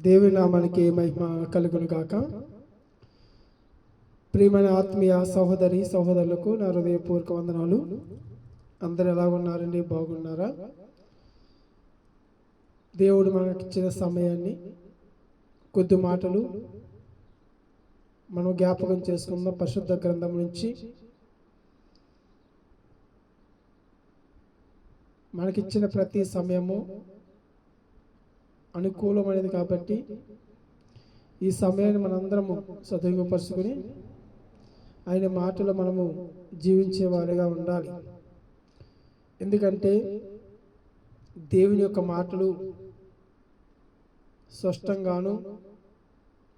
దేవుని నామానికి మహిమ కలుగును గాక. ప్రియమైన ఆత్మీయ సహోదరి సహోదరులకు నా హృదయపూర్వక వందనాలు. అందరు ఎలా ఉన్నారండి? బాగున్నారా? దేవుడు మనకిచ్చిన సమయాన్ని కొద్ది మాటలు మనం జ్ఞాపకం చేసుకున్న పరిశుద్ధ గ్రంథం నుంచి మనకిచ్చిన ప్రతి సమయము అనుకూలమైనది కాబట్టి ఈ సమయాన్ని మనందరము సదుపరుచుకొని ఆయన మాటలు మనము జీవించేవారిగా ఉండాలి. ఎందుకంటే దేవుని యొక్క మాటలు స్పష్టంగాను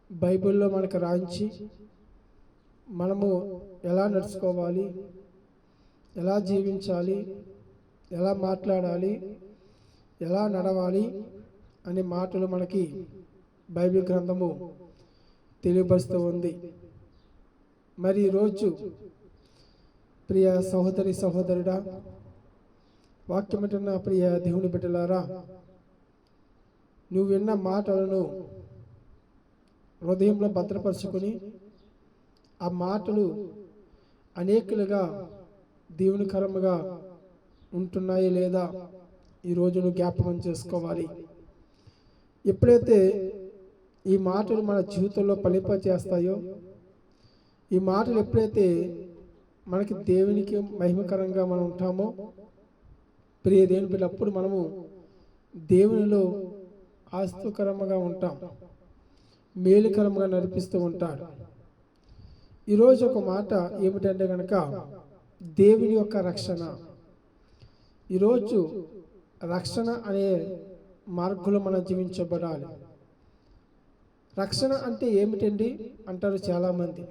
బైబిల్లో మనకు రాయించి మనము ఎలా నడుచుకోవాలి, ఎలా జీవించాలి, ఎలా మాట్లాడాలి, ఎలా నడవాలి అనే మాటలు మనకి బైబిల్ గ్రంథము తెలియపరుస్తూ ఉంది. మరి ఈరోజు ప్రియ సహోదరి సహోదరుడా, వాక్యమంటున్న ప్రియ దేవుని బిడ్డలారా, నువ్వు విన్న మాటలను హృదయంలో భద్రపరుచుకొని ఆ మాటలు అనేకులుగా దేవునికరముగా ఉంటున్నాయి లేదా ఈరోజు నువ్వు జ్ఞాపకం చేసుకోవాలి. ఎప్పుడైతే ఈ మాటలు మన జీవితంలో ఫలింప చేస్తాయో, ఈ మాటలు ఎప్పుడైతే మనకి దేవునికి మహిమకరంగా మనం ఉంటామో, ప్రియ దేవుని బిడ్డ, అప్పుడు మనము దేవునిలో ఆస్తుకరంగా ఉంటాం, మేలుకరంగా నడిపిస్తూ ఉంటాడు. ఈరోజు ఒక మాట ఏమిటంటే కనుక దేవుని యొక్క రక్షణ. ఈరోజు రక్షణ అనే మార్గంలో మనం జీవించబడాలి. రక్షణ అంటే ఏమిటండి అంటారు చాలామంది.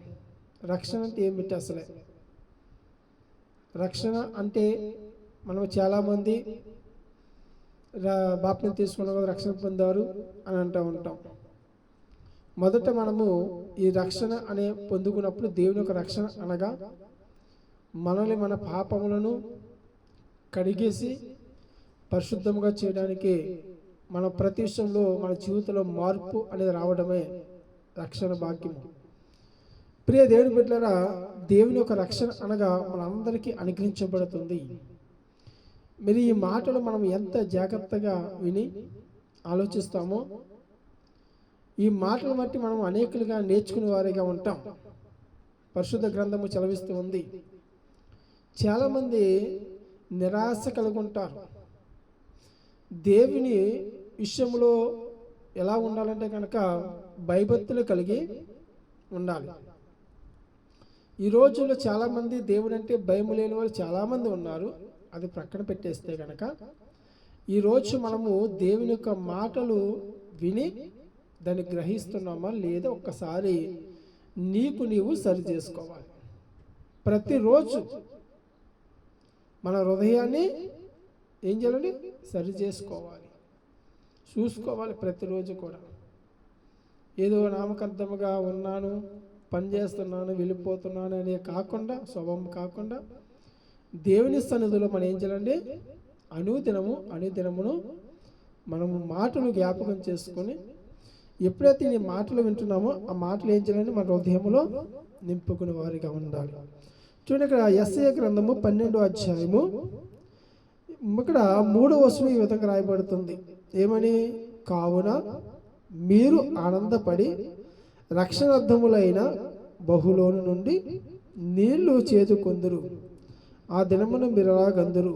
రక్షణ అంటే ఏమిటి అసలే? రక్షణ అంటే మనం చాలామంది బాప్తిసం తీసుకున్న రక్షణ పొందారు అని అంటూ ఉంటాం. మొదట మనము ఈ రక్షణ అనే పొందుకున్నప్పుడు దేవుని యొక్క రక్షణ అనగా మనల్ని మన పాపములను కడిగేసి పరిశుద్ధంగా చేయడానికి మన ప్రతి విషయంలో మన జీవితంలో మార్పు అనేది రావడమే రక్షణ భాగ్యము. ప్రియ దేవుని బిడ్డలారా, దేవుని యొక్క రక్షణ అనగా మనందరికీ అనుగ్రహించబడుతుంది. మరి ఈ మాటలు మనం ఎంత జాగ్రత్తగా విని ఆలోచిస్తామో, ఈ మాటలు బట్టి మనం అనేకులుగా నేర్చుకునే వారిగా ఉంటాం. పరిశుద్ధ గ్రంథము చదివిస్తూ ఉంది. చాలామంది నిరాశ కలిగి ఉంటారు. దేవుని విషయంలో ఎలా ఉండాలంటే కనుక భయభక్తులు కలిగి ఉండాలి. ఈ రోజుల్లో చాలామంది దేవుడు అంటే భయం లేని వాళ్ళు చాలామంది ఉన్నారు. అది ప్రక్కన పెట్టేస్తే కనుక ఈరోజు మనము దేవుని యొక్క మాటలు విని దాన్ని గ్రహిస్తున్నామా లేదా ఒక్కసారి నీకు నీవు సరి చేసుకోవాలి. ప్రతిరోజు మన హృదయాన్ని ఏం చేయాలండి? సరి చేసుకోవాలి, చూసుకోవాలి. ప్రతిరోజు కూడా ఏదో నామకార్థముగా ఉన్నాను, పని చేస్తున్నాను, వెళ్ళిపోతున్నాను అనే కాకుండా, స్వభావం కాకుండా దేవుని సన్నిధిలో మనం ఏం చేయాలండి? అనుదినమును మనము మాటలు జ్ఞాపకం చేసుకొని ఎప్పుడైతే ఈ మాటలు వింటున్నామో ఆ మాటలు ఏం చేయాలండి? మన హృదయంలో నింపుకునే వారిగా ఉండాలి. చూడండి, ఇక్కడ యెషయా గ్రంథము 12వ అధ్యాయము ఇక్కడ 3వ వచనం ఈ విధంగా రాయబడుతుంది. ఏమని? కావున మీరు ఆనందపడి రక్షణార్థములైన బహులోను నుండి నీళ్లు చేదుకొందురు. ఆ దినమును మీరు అలాగందురు.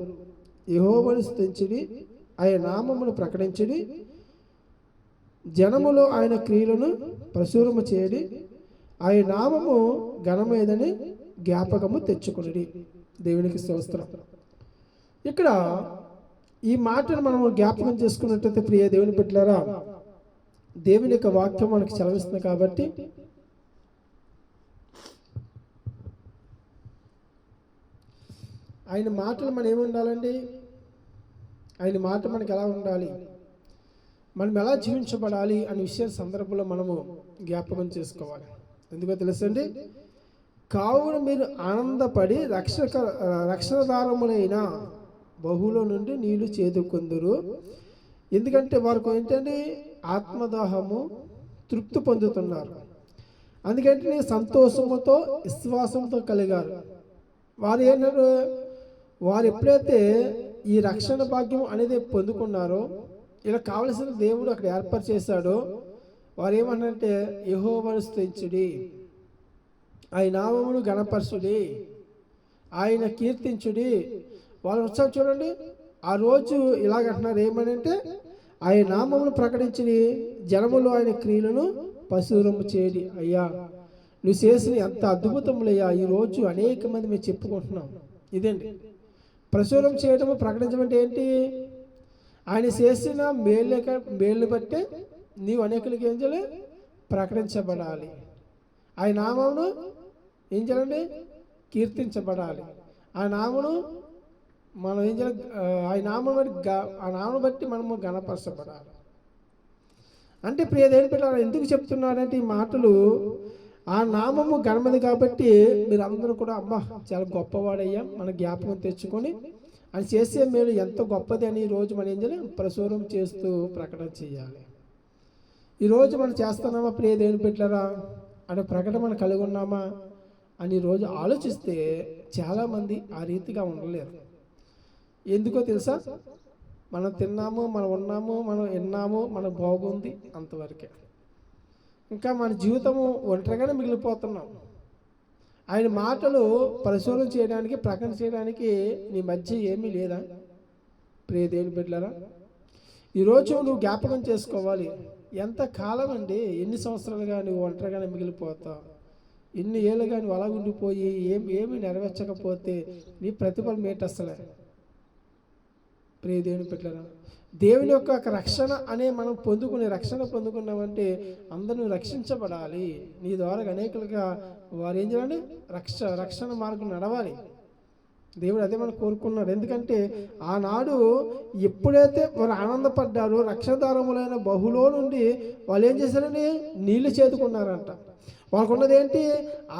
యెహోవాను స్తుతించుడి, ఆయన నామమును ప్రకటించుడి, జనములో ఆయన క్రియలను ప్రచురము చేయడి, ఆయన నామము ఘనమైనదని జ్ఞాపకము తెచ్చుకొనుడి. దేవునికి స్తోత్రం. ఇక్కడ ఈ మాటను మనం జ్ఞాపకం చేసుకున్నట్లయితే ప్రియ దేవుని బిడ్డలారా, దేవుని యొక్క వాక్యం మనకు చదివిస్తుంది కాబట్టి ఆయన మాటలు మనం ఏమి ఉండాలండి? ఆయన మాట మనకు ఎలా ఉండాలి, మనం ఎలా జీవించబడాలి అనే విషయ సందర్భంలో మనము జ్ఞాపకం చేసుకోవాలి. ఎందుకో తెలుసండి, కావున మీరు ఆనందపడి రక్షణదారములైన బహులో నుండి నీళ్లు చేదుకొందురు. ఎందుకంటే వారికి ఏంటంటే ఆత్మదాహము తృప్తి పొందుతున్నారు. అందుకంటే సంతోషముతో విశ్వాసంతో కలిగారు. వారు ఏంటంటే వారు ఎప్పుడైతే ఈ రక్షణ భాగ్యం అనేది పొందుకున్నారో, ఇలా కావలసిన దేవుడు అక్కడ ఏర్పాటు చేశాడో, వారు ఏమన్నారంటే యెహోవాను స్తుతించుడి, ఆయన నామమును గణపరచుడి, ఆయన కీర్తించుడి. వాళ్ళు వచ్చారు చూడండి, ఆ రోజు ఇలాగంటున్నారు, ఏమని అంటే ఆయన నామమును ప్రకటించి జనములు ఆయన క్రియలను ప్రచురము చేయడి. అయ్యా నువ్వు చేసిన ఎంత అద్భుతములయ్యా, ఈరోజు అనేక మంది మేము చెప్పుకుంటున్నాం. ఇదండి ప్రచురం చేయడము, ప్రకటించడం అంటే ఏంటి? ఆయన చేసిన మేలు బట్టే నీవు అనేకులకి ఏం చేయాలి? ప్రకటించబడాలి. ఆయన నామమును ఏం చేయాలండి? కీర్తించబడాలి. ఆ నామను మనం ఏం చేయాలి? ఆ నామను బట్టి మనము గణపరచబడాలి. అంటే ప్రియ దేవుని పిల్లలు ఎందుకు చెప్తున్నారంటే ఈ మాటలు, ఆ నామము ఘనమైనది కాబట్టి మీరు అందరూ కూడా అమ్మ చాలా గొప్పవాడయ్యా మన జ్ఞాపకం తెచ్చుకొని ఆయన చేసే మేలు ఎంత గొప్పది అని ఈరోజు మనం ఏం చేయాలి? ప్రచురం చేస్తూ ప్రకటన చేయాలి. ఈరోజు మనం చేస్తున్నామా ప్రియ దేవుని పిల్లరా అంటే ప్రకటన మనం కలిగి ఉన్నామా అని ఈరోజు ఆలోచిస్తే చాలామంది ఆ రీతిగా ఉండలేరు. ఎందుకో తెలుసా? మనం తిన్నాము, మనం ఉన్నాము, మనం విన్నాము, మనకు బాగుంది, అంతవరకే. ఇంకా మన జీవితము ఒంటరిగానే మిగిలిపోతున్నాం. ఆయన మాటలు పరిశోధన చేయడానికి, ప్రకటన చేయడానికి నీ మధ్య ఏమీ లేదా ప్రియ దేవుని బిడ్డలారా? ఈరోజు నువ్వు జ్ఞాపకం చేసుకోవాలి, ఎంత కాలం అండి, ఎన్ని సంవత్సరాలుగా నువ్వు ఒంటరిగానే మిగిలిపోతావు, ఎన్ని ఏళ్ళుగా నువ్వు అలా ఉండిపోయి ఏమి నెరవేర్చకపోతే నీ ప్రతిఫలం ఏంటి అసలే? ప్రియ దేవుని బిడ్డలారా, దేవుని యొక్క రక్షణ అనే మనం రక్షణ పొందుకున్నామంటే అందరూ రక్షించబడాలి. నీ ద్వారా అనేకులుగా వారు ఏం చేయాలి? రక్షణ మార్గం నడవాలి. దేవుడు అదే మనం కోరుకున్నాడు. ఎందుకంటే ఆనాడు ఎప్పుడైతే వారు ఆనందపడ్డారో రక్షణదారములైన బహులో నుండి వాళ్ళు ఏం చేశారండి? నీళ్లు చేదుకున్నారంట. వాళ్ళకు ఉన్నది ఏంటి?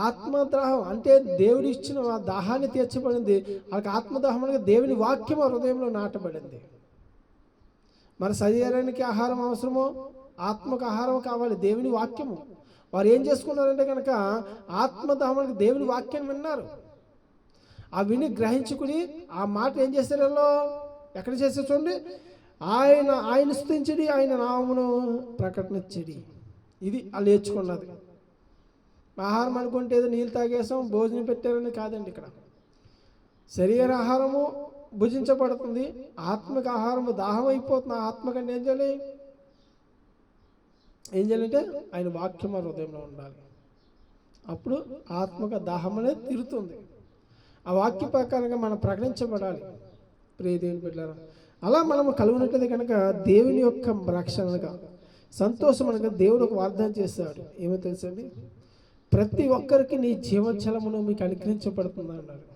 ఆత్మదాహం. అంటే దేవుడు ఇచ్చిన దాహాన్ని తీర్చబడింది. వాళ్ళకి ఆత్మదాహం అనగా దేవుని వాక్యం హృదయంలో నాటబడింది. మన శరీరానికి ఆహారం అవసరమో, ఆత్మకు ఆహారం కావాలి, దేవుని వాక్యము. వారు ఏం చేసుకున్నారంటే కనుక ఆత్మదాహం దేవుని వాక్యం విన్నారు. ఆ విని గ్రహించుకుని ఆ మాట ఏం చేశారు? ఎక్కడ చేస్తే చూడండి, ఆయన స్తుతించడి, ఆయన నామమును ప్రకటించడి. ఇది వాళ్ళు నేర్చుకున్నది. ఆహారం అనుకుంటే ఏదో నీళ్ళు తాగేసాం, భోజనం పెట్టారని కాదండి. ఇక్కడ శరీర ఆహారము భుజించబడుతుంది, ఆత్మక ఆహారము దాహం అయిపోతుంది. ఆత్మకంటే ఏం చేయాలంటే ఆయన వాక్యం హృదయంలో ఉండాలి. అప్పుడు ఆత్మక దాహం అనేది తీరుతుంది. ఆ వాక్య ప్రకారంగా మనం ప్రకటించబడాలి. ప్రియ దేవుని బిడ్డలారా, అలా మనము కలుగునట్లయితే కనుక దేవుని యొక్క రక్షణగా సంతోషం అనగా దేవుడు ఒక వాగ్దానం చేస్తాడు. ఏమో తెలుసండి? ప్రతి ఒక్కరికి నీ జీవజలమును మీకు అనుగ్రహించబడుతుంది అన్నాడు.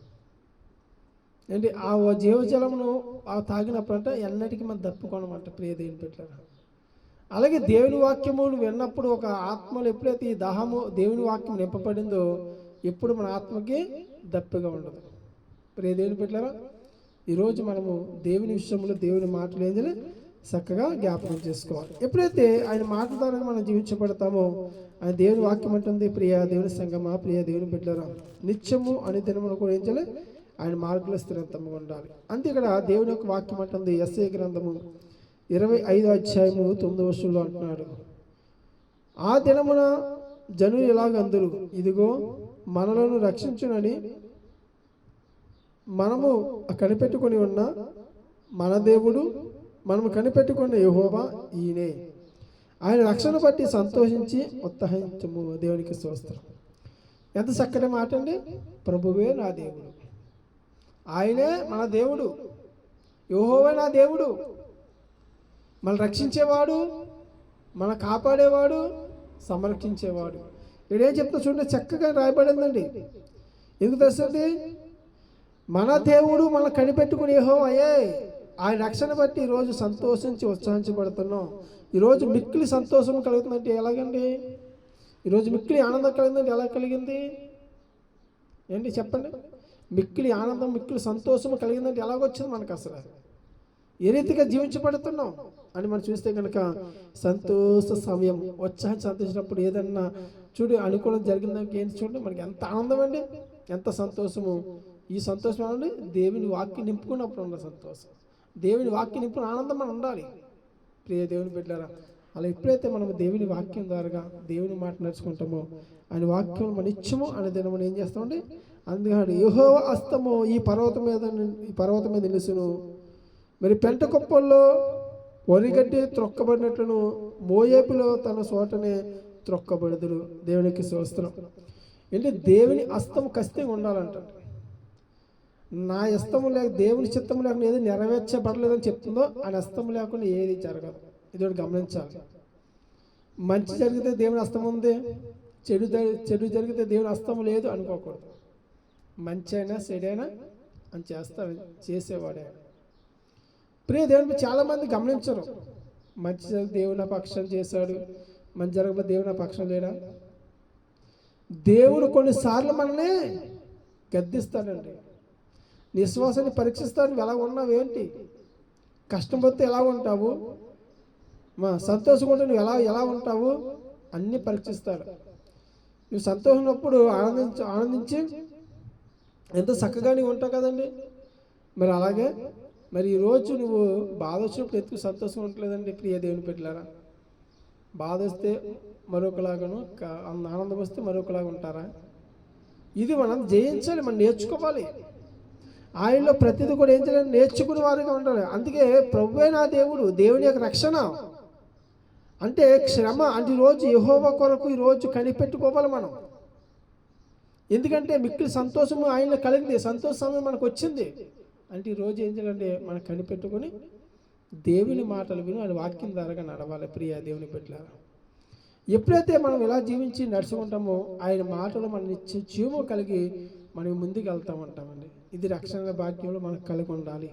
అంటే ఆ జీవజలమును తాగినప్పుడు అంటే ఎన్నటికీ మనం తప్పుకోనమాట ప్రియ దేవుని బిడ్డలారా. అలాగే దేవుని వాక్యమును విన్నప్పుడు ఒక ఆత్మలో ఎప్పుడైతే ఈ దాహము దేవుని వాక్యం నింపబడిందో ఎప్పుడు మన ఆత్మకి దప్పిగా ఉండదు. ప్రియ దేవుని బిడ్డలారా, ఈరోజు మనము దేవుని విషయంలో దేవుని మాటలు ఏంటంటే చక్కగా జ్ఞాపకం చేసుకోవాలి. ఎప్పుడైతే ఆయన మాట ద్వారా మనం జీవించబడతామో ఆయన దేవుని వాక్యం అంటుంది, ప్రియ దేవుని సంగమా, ప్రియ దేవుని బిడ్డలారా, నిత్యము అనుదినమును కూడా ఏం చేయాలి? ఆయన మార్గంలో స్థిరంతంగా ఉండాలి. అంతే ఇక్కడ దేవుని యొక్క వాక్యం అంటుంది. యెషయా గ్రంథము 25వ అధ్యాయము 9వ వచనంలో అంటున్నాడు, ఆ దినమున జనులు ఇలాగందరూ, ఇదిగో మనలను రక్షించునని మనము కనిపెట్టుకొని ఉన్న మన దేవుడు, మనము కనిపెట్టుకున్న యెహోవా ఈయనే, ఆయన రక్షణ బట్టి సంతోషించి ఉత్సాహించము. దేవునికి స్తోత్రం. ఎంత చక్కటి మాట అండి. ప్రభువే నా దేవుడు, ఆయనే మన దేవుడు, యెహోవా నా దేవుడు, మనం రక్షించేవాడు, మన కాపాడేవాడు, సంరక్షించేవాడు. ఇక్కడేం చెప్తా చూడండి, చక్కగా రాయబడిందండి. ఎందుకు తెలుసండి? మన దేవుడు మనం కనిపెట్టుకుని యెహోవాయే, ఆయన రక్షణ బట్టి ఈరోజు సంతోషించి ఉత్సాహించబడుతున్నాం. ఈరోజు మిక్కిలి సంతోషం కలుగుతుందంటే ఎలాగండి? ఈరోజు మిక్కిలి ఆనందం కలిగిందంటే ఎలా కలిగింది ఏంటి చెప్పండి? మిక్కిలి ఆనందం, మిక్కిలి సంతోషం కలిగిందంటే ఎలాగొచ్చింది మనకు? అసలు ఏ రీతిగా జీవించబడుతున్నాం అని మనం చూస్తే కనుక సంతోష సమయం ఉత్సాహం సంతోషించినప్పుడు ఏదన్నా చూడు అనుకూలం జరిగిందానికి ఏంటి చూడండి, మనకి ఎంత ఆనందం అండి, ఎంత సంతోషము. ఈ సంతోషం అండి దేవుని వాక్యం నింపుకున్నప్పుడు ఉన్న సంతోషం, దేవుని వాక్యం నింపుకున్న ఆనందం మనం ఉండాలి ప్రియ దేవుని బిడ్డలారా. అలా ఎప్పుడైతే మనం దేవుని వాక్యం ద్వారా దేవుని మాట నడుచుకుంటామో, ఆయన వాక్యం మన ఇచ్చము అనేది మనం ఏం చేస్తామండి. అందుకని యెహోవా హస్తము ఈ పర్వతం మీద నిలుసును, మరి పెంట కుప్పల్లో వరిగడ్డి త్రొక్కబడినట్లును మోయేపులో తన చోటనే త్రొక్కబడుదురు. దేవునికి స్తోత్రం. అంటే దేవుని హస్తము ఖచ్చితంగా ఉండాలంట. నా హస్తము లేక దేవుని చిత్తము లేకుండా ఏది నెరవేర్చబడలేదని చెప్తుందో ఆయన హస్తము లేకుండా ఏది జరగదు. ఇది ఒకటి గమనించాలి. మంచి జరిగితే దేవుని హస్తం ఉంది, చెడు జరిగితే దేవుని హస్తం లేదు అనుకోకూడదు. మంచి అయినా చెడైనా అని చేసేవాడే. ప్రియ దేవుని చాలామంది గమనించరు. మంచి జరిగి దేవుని పక్షం చేశాడు, మంచి జరగకపోతే దేవుని పక్షం లేడా. దేవుడు కొన్నిసార్లు మనల్ని గద్దిస్తాడండి, విశ్వాసాన్ని పరీక్షిస్తాడు. నువ్వు ఎలా ఉన్నావు ఏంటి, కష్టం పోతే ఎలా ఉంటావు, సంతోషంగా ఉంటే నువ్వు ఎలా ఉంటావు అన్నీ పరీక్షిస్తాడు. నువ్వు సంతోషంప్పుడు ఆనందించి ఎంత చక్కగా నీవు ఉంటావు కదండి. మరి అలాగే మరి ఈరోజు నువ్వు బాధ వచ్చినప్పుడు ఎందుకు సంతోషం ఉండలేదండి ప్రియ దేవుని బిడ్డలారా. బాధ వస్తే మరొకలాగాను, ఆనందం వస్తే మరొకలాగా ఉంటారా. ఇది మనం జయించాలి, మనం నేర్చుకోవాలి. ఆయనలో ప్రతిదీ కూడా ఏం చేయాలి, నేర్చుకునే వారిగా ఉండాలి. అందుకే ప్రభువే నా దేవుడు, దేవుని యొక్క రక్షణ అంటే శ్రమ అంటే ఈరోజు యెహోవా కొరకు ఈరోజు కనిపెట్టుకోవాలి మనం. ఎందుకంటే మిక్కిలి సంతోషము ఆయనలో కలిగింది, సంతోష సమయం మనకు వచ్చింది అంటే ఈరోజు ఏం చేయాలంటే మనం కనిపెట్టుకొని దేవుని మాటలు విని ఆయన వాక్యం ద్వారా నడవాలి ప్రియ దేవుని బిడ్డలారా. ఎప్పుడైతే మనం ఇలా జీవించి నడుచుకుంటామో ఆయన మాటలు మన నిత్య జీవము కలిగి మనం ముందుకు వెళ్తూ ఉంటామండి. ఇది రక్షణ భాగ్యంలో మనకు కలిగి ఉండాలి.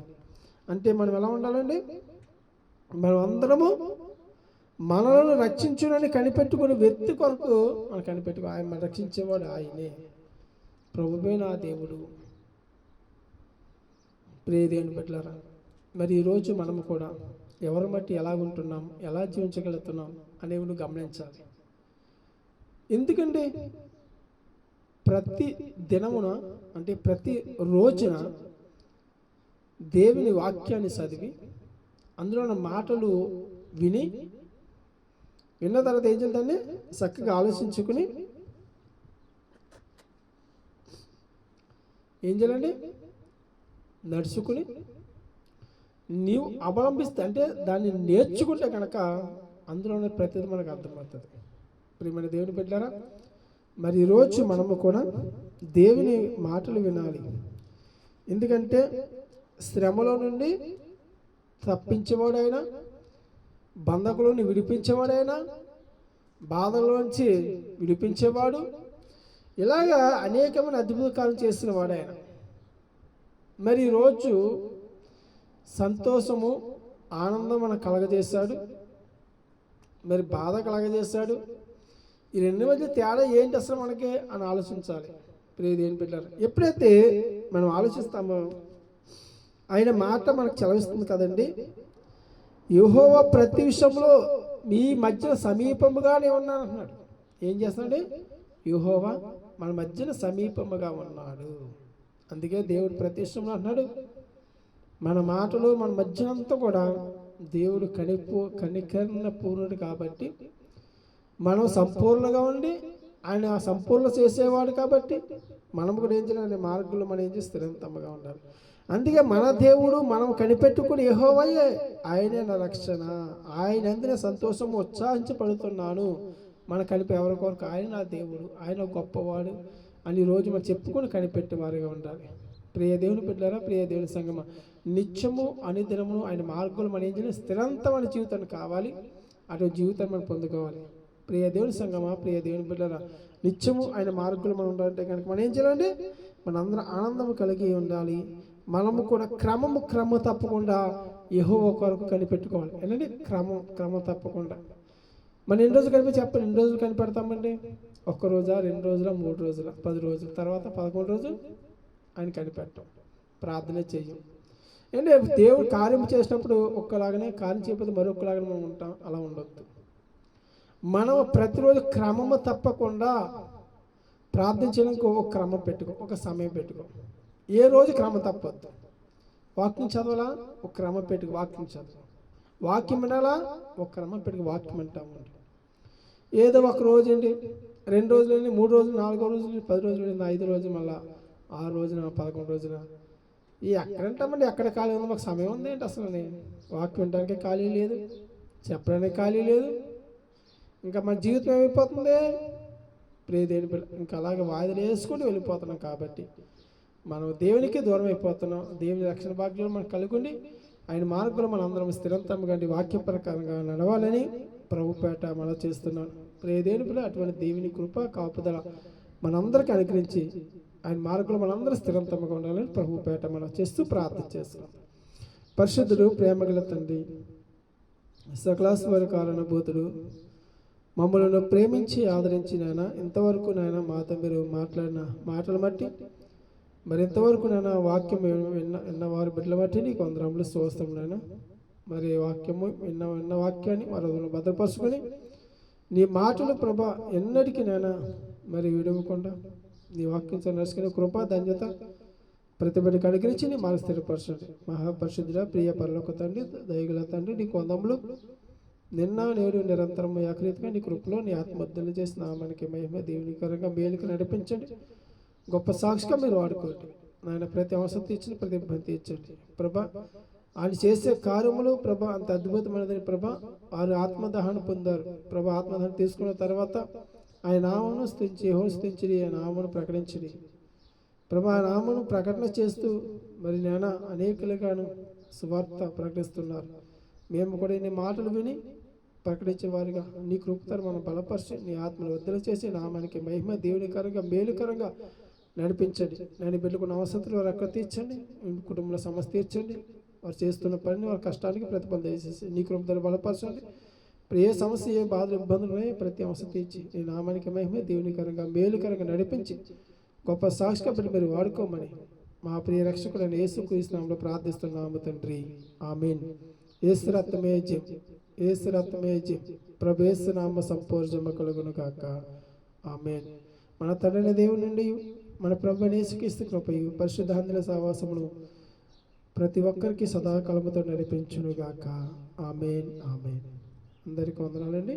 అంటే మనం ఎలా ఉండాలండి, మనం అందరము మనలను రక్షించునని కనిపెట్టుకుని వ్యక్తి కొరకు మనం కనిపెట్టుకో. ఆయన రక్షించేవాడు ఆయనే, ప్రభువే నా దేవుడు. ప్రియ దేవుని బిడ్డలారా, మరి ఈరోజు మనము కూడా ఎవరి బట్టి ఎలా ఉంటున్నాం, ఎలా జీవించగలుగుతున్నాం అనేవి గమనించాలి. ఎందుకంటే ప్రతి దినమున అంటే ప్రతి రోజున దేవుని వాక్యాన్ని చదివి అందులో ఉన్న మాటలు విన్న తర్వాత ఏం చేద్దాన్ని చక్కగా ఆలోచించుకుని ఏం చేయాలండి, నడుచుకుని నీవు అవలంబిస్తే అంటే దాన్ని నేర్చుకుంటే కనుక అందులోనే ప్రతిదీ మనకు అర్థమవుతుంది. ప్రియమైన దేవుని బిడ్డలారా, మరి ఈరోజు మనము కూడా దేవుని మాటలు వినాలి. ఎందుకంటే శ్రమలో నుండి తప్పించేవాడైనా, బంధకులను విడిపించేవాడైనా, బాధల్లోంచి విడిపించేవాడు, ఇలాగా అనేకమైన అద్భుత కార్యం చేసిన వాడైనా. మరి ఈరోజు సంతోషము ఆనందం మనకు కలగజేశాడు, మరి బాధ కలగజేశాడు. ఈ రెండు మధ్య తేడా ఏంటి అసలు మనకి అని ఆలోచించాలి ప్రియ దేవుని బిడ్డలారా. ఎప్పుడైతే మనం ఆలోచిస్తామో ఆయన మాట మనకు చలవిస్తుంది కదండి. యెహోవా ప్రతి విషయంలో మీ మధ్యన సమీపముగానే ఉన్నాను అంటున్నాడు. ఏం చేస్తున్నాడు, యెహోవా మన మధ్యన సమీపముగా ఉన్నాడు. అందుకే దేవుడు ప్రతి విషయంలో అంటున్నాడు, మన మాటలు మన మధ్యనంతా కూడా దేవుడు కనికరణ పూర్ణుడు కాబట్టి మనం సంపూర్ణంగా ఉండి ఆయన సంపూర్ణ చేసేవాడు కాబట్టి మనం కూడా ఏం చేయాలి, మార్గంలో మనం ఏం చేసి స్థిరంతంగా ఉండాలి. అందుకే మన దేవుడు మనం కనిపెట్టుకుని యెహోవాయే ఆయనే నా రక్షణ, ఆయన అందిన సంతోషం ఉత్సాహించబడుతున్నాను. మన కలిపి ఎవరి కొరకు ఆయన నా దేవుడు, ఆయన గొప్పవాడు అని ఈరోజు మనం చెప్పుకొని కనిపెట్టేవారుగా ఉండాలి. ప్రియ దేవుని బిడ్డలారా, ప్రియ దేవుని సంగమా, నిత్యము అనుదినమును ఆయన మార్గంలో మనం ఏం చేయాలి, స్థిరంతమైన జీవితాన్ని కావాలి. అటు జీవితాన్ని మనం పొందుకోవాలి. ప్రియ దేవుని సంగమా, ప్రియ దేవుని బిడ్డలారా, నిత్యము ఆయన మార్గంలో మనం ఉండాలంటే కనుక మనం ఏం చేయాలండి, మనందరం ఆనందము కలిగి ఉండాలి. మనము కూడా క్రమం తప్పకుండా యెహోవా కొరకు కనిపెట్టుకోవాలి. ఏంటంటే క్రమం తప్పకుండా. మనం ఎన్ని రోజులు కనిపెట్టి చెప్పండి, ఎన్ని రోజులు కనిపెడతామండి? 1 రోజా, 2 రోజుల, 3 రోజుల, 10 రోజుల తర్వాత 11 రోజులు ఆయన కనిపెట్టం, ప్రార్థన చేయం. అంటే దేవుడు కార్యం చేసినప్పుడు ఒక్కలాగానే, కార్యం చేయకపోతే మరొకలాగానే మనం ఉంటాం. అలా ఉండొద్దు. మనం ప్రతిరోజు క్రమము తప్పకుండా ప్రార్థన చేయడానికి ఒక క్రమం పెట్టుకో, ఒక సమయం పెట్టుకో. ఏ రోజు క్రమం తప్పొద్దు. వాక్యం చదవాలా, ఒక క్రమం పెట్టుకో వాక్యం చదువు. వాక్యం వినాలా, ఒక క్రమం పెట్టుకో వాక్యం వింటాము. ఏదో ఒక రోజు అండి, 2 రోజులండి, 3 రోజులు, 4 రోజులు, 10 రోజులు, 5 రోజులు, మళ్ళీ 6 రోజున, 11 రోజున ఎక్కడంటామండి? ఎక్కడ ఖాళీ ఉంది? మాకు సమయం ఉంది ఏంటి అసలు? వాక్యం వినడానికి ఖాళీ లేదు, చెప్పడానికి ఖాళీ లేదు. ఇంకా మన జీవితం ఏమైపోతుంది? ప్రియదేవుని పిల్ల ఇంకా అలాగే వాయిదాలు వేసుకుంటూ వెళ్ళిపోతున్నాం. కాబట్టి మనం దేవునికి దూరం అయిపోతున్నాం. దేవుని రక్షణ భాగ్యం మనకు కలుగుండి ఆయన మార్గంలో మన అందరం స్థిరంతంగా వాక్య ప్రకారంగా నడవాలని ప్రభుపేట మనం చేస్తున్నాను. ప్రియదేవుని పిల్ల అటువంటి దేవుని కృప కాపుదల మనందరికీ అనుగ్రహించి ఆయన మార్గంలో మనందరూ స్థిరంతంగా ఉండాలని ప్రభుపేట మనం చేస్తూ ప్రార్థన చేస్తున్నాం. పరిశుద్ధుడు, ప్రేమగల తండ్రి, సకలాశ్వర కారణభూతుడు, మమ్మల్ని ప్రేమించి ఆదరించి నాయన ఇంతవరకు నాయన మాతో మీరు మాట్లాడిన మాటలు బట్టి, మరి ఇంతవరకు నాయన వాక్యం విన్నవారి బిడ్డల బట్టి నీకు వందరములు స్తోత్రం నాయన. మరి వాక్యము విన్న వాక్యాన్ని వారు భద్రపరుచుకొని నీ మాటలు ప్రభ ఎన్నటికీ నాయన మరి విడవకుండా నీ వాక్యం నడుచుకునే కృప ధన్యత ప్రతి బిడ్డకి అనుగ్రహించి నీ మాకు స్థిరపరచండి. మహాపరిశుద్ధుడ, ప్రియ పరలోక తండ్రి, దయగల తండ్రి, నీకు వందములు. నిన్న నేడు నిరంతరం ఏకరీతిగా నీ కృపలో నీ ఆత్మర్థులు చేసి నామానికి మహిమ దీవెనికరంగా మేలుకు నడిపించండి. గొప్ప సాక్షిగా మీరు వాడుకోండి నాయన. ప్రతి అవసరం తీర్చండి, ప్రతి ఇబ్బంది తీర్చండి ప్రభా. ఆయన చేసే కార్యములు ప్రభా అంత అద్భుతమైనదని ప్రభా. వారు ఆత్మదహన పొందారు ప్రభా. ఆత్మదహనం తీసుకున్న తర్వాత ఆయన నామను స్తుతించి, యెహోవాను స్తుతించి ఆయన నామను ప్రకటించండి ప్రభా. ఆ నామను ప్రకటన చేస్తూ మరి నాయన అనేకులుగాను సువార్త ప్రకటిస్తున్నారు. మేము కూడా నీ మాటలు విని ప్రకటించేవారిగా నీ కృపతను మనం బలపరిచి నీ ఆత్మను వద్దలు చేసి నామానికి మహిమ దేవునికరంగా మేలుకరంగా నడిపించండి. నేను బిడ్డకున్న అవసరాలు వారు అక్కడ తీర్చండి, కుటుంబంలో సమస్య తీర్చండి. వారు చేస్తున్న పనిని వారి కష్టానికి ప్రతిఫలం చేసేసి నీ కృపతను బలపరచండి. ఏ సమస్య, ఏ బాధలు, ఇబ్బందులు ఉన్నాయో ప్రతి అవసరం తీర్చి నీ నామానికి మహిమ దేవునికరంగా మేలుకరంగా నడిపించి గొప్ప సాక్షిగా పెట్టి మీరు వాడుకోమని మా ప్రియ రక్షకుడైన యేసుక్రీస్తు నామములో ప్రార్థిస్తున్నాము తండ్రి, ఆమేన్. యేసు రక్తమే జయం, యేసు రక్తమే జయం. ప్రభు యేసు నామ సంపూర్ణ కలుగును గాక, ఆమేన్. మన తండ్రి దేవుని నుండి మన ప్రభు యేసుక్రీస్తు కృపయు పరిశుద్ధాత్మల సహవాసమును ప్రతి ఒక్కరికి సదాకాలముతో నడిపించును గాక, ఆమేన్, ఆమేన్. అందరికీ వందనాలండి.